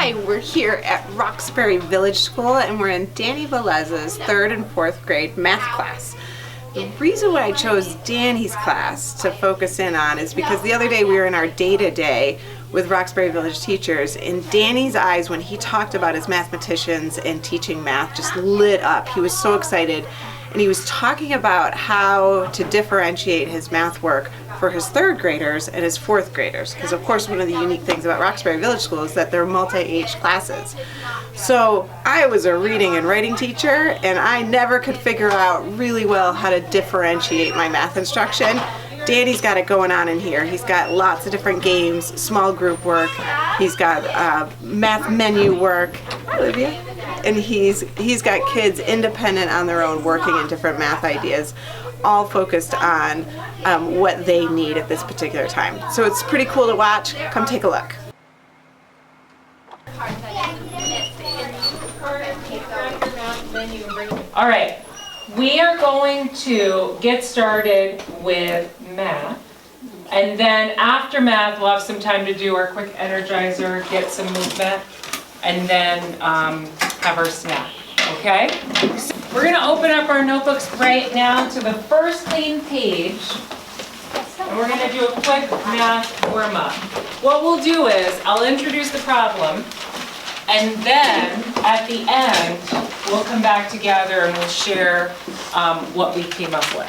Hi, we're here at Roxbury Village School and we're in Danny Velez's 3rd and 4th grade math class. The reason why I chose Danny's class to focus in on is because the other day we were in our day-to-day with Roxbury Village teachers, and Danny's eyes when he talked about his mathematicians and teaching math just lit up. He was so excited, and he was talking about how to differentiate his math work for his 3rd graders and his 4th graders, because of course one of the unique things about Roxbury Village School is that they're multi-age classes. So I was a reading and writing teacher, and I never could figure out really well how to differentiate my math instruction. Danny's got it going on in here. He's got lots of different games, small group work, he's got math menu work. Hi, Olivia. And he's got kids independent on their own working in different math ideas, all focused on what they need at this particular time. So it's pretty cool to watch. Come take a look. All right, we are going to get started with math, and then after math we'll have some time to do our quick energizer, get some movement, and then have our snack, okay? We're going to open up our notebooks right now to the first clean page, and we're going to do a quick math warm-up. What we'll do is I'll introduce the problem, and then at the end we'll come back together and we'll share what we came up with.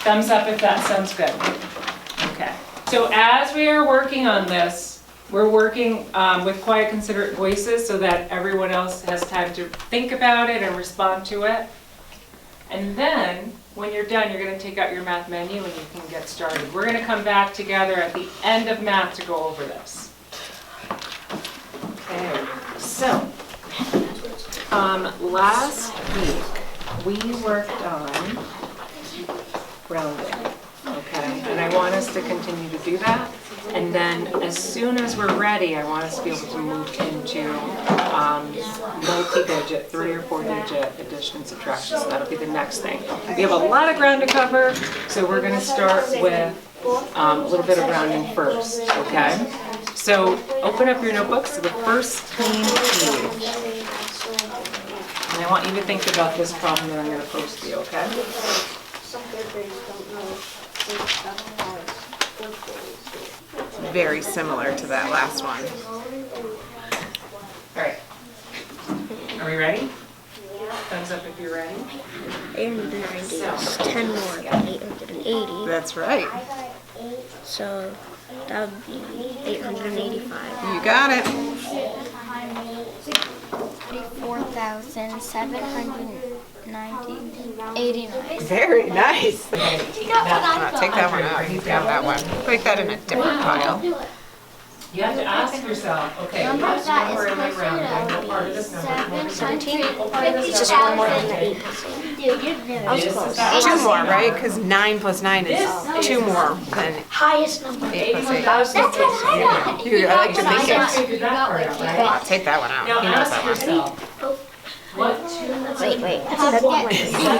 Thumbs up if that sounds good. Okay. So as we are working on this, we're working with quiet, considerate voices so that everyone else has time to think about it and respond to it. And then, when you're done, you're going to take out your math menu and you can get started. We're going to come back together at the end of math to go over this. Okay, so, last week we worked on rounding, okay? And I want us to continue to do that. And then as soon as we're ready, I want us to be able to move into multi-digit, 3 or 4 digit addition and subtraction. So that'll be the next thing. We have a lot of ground to cover, so we're going to start with a little bit of rounding first, okay? So open up your notebooks to the first clean page. And I want you to think about this problem that I'm going to post to you, okay? Very similar to that last one. All right. Are we ready? Thumbs up if you're ready. 890 is 10 more than 880. That's right. So that would be 885. You got it. 4,789. Very nice. Take Take that one out. He's got that one. Put that in a different pile. You have to ask yourself, okay, what number am I rounding? What part of this number? 17. It's just one more than the 8. This is that 2 more, right? Because 9 plus 9 is 2 more than Highest number. 8 plus 8. That's high. I like to make it. Figured that part out, right? I'll take that one out. Now He knows ask that one. yourself, what two? Wait.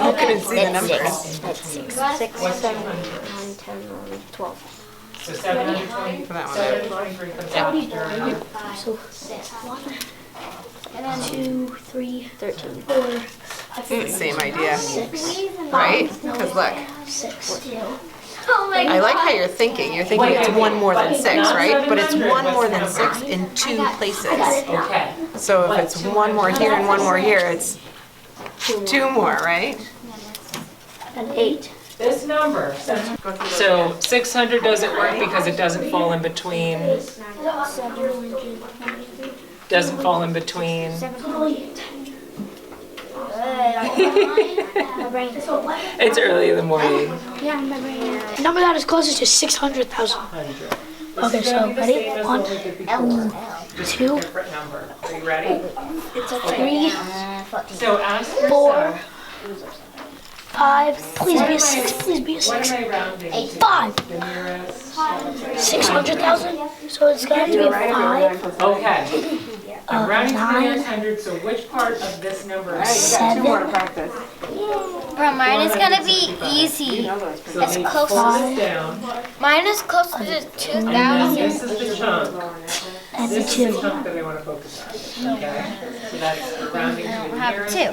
You couldn't see the numbers. That's 6. 6, What's 7, 200? 9, 10, 11, 12. So 720, For that one. 723 comes after. So 2, 3, 13, 4. Same idea, 6. right? Because look, 6. I like how you're thinking. You're thinking it's 1 more than 6, right? But it's 1 more than 6 in 2 places. Okay. So if it's 1 more here and 1 more here, it's 2 more, right? And 8. This number, so 600 doesn't work because it doesn't fall in between, doesn't fall in between. It's early in the morning. Yeah, my brain. The number that is closest to 600,000. 100. Okay, so ready? 1, 2, Different number. Are you ready? 3, So ask 4, yourself, 5. Please be a 6. Please be a what 6. am I rounding? 5. The nearest. 600,000. So it's going to be a 5. Okay. I'm rounding to the 9. nearest 100, so which part of this number is 7. practice. Bro, mine is gonna be easy. So It's then close. pull this down, Mine is closer to and then 2,000. this is the chunk. And This is the chunk that I want to focus on, okay? So that's rounding to the have nearest. two.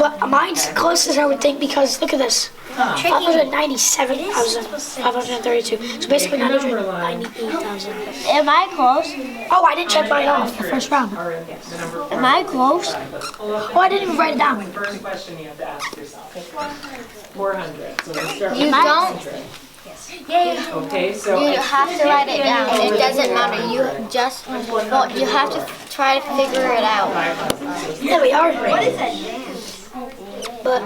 But mine's closest, I would think, because look at this. 597,532. So basically 998,000. Am I close? Oh, I didn't check mine off the first round. Am I close? Oh, I didn't even write it down. First question you have to ask yourself. 400, so let's start You with don't. 400. Okay, so. You have to write it down. It doesn't matter. You just, well, you have to try to figure it out. There we are. But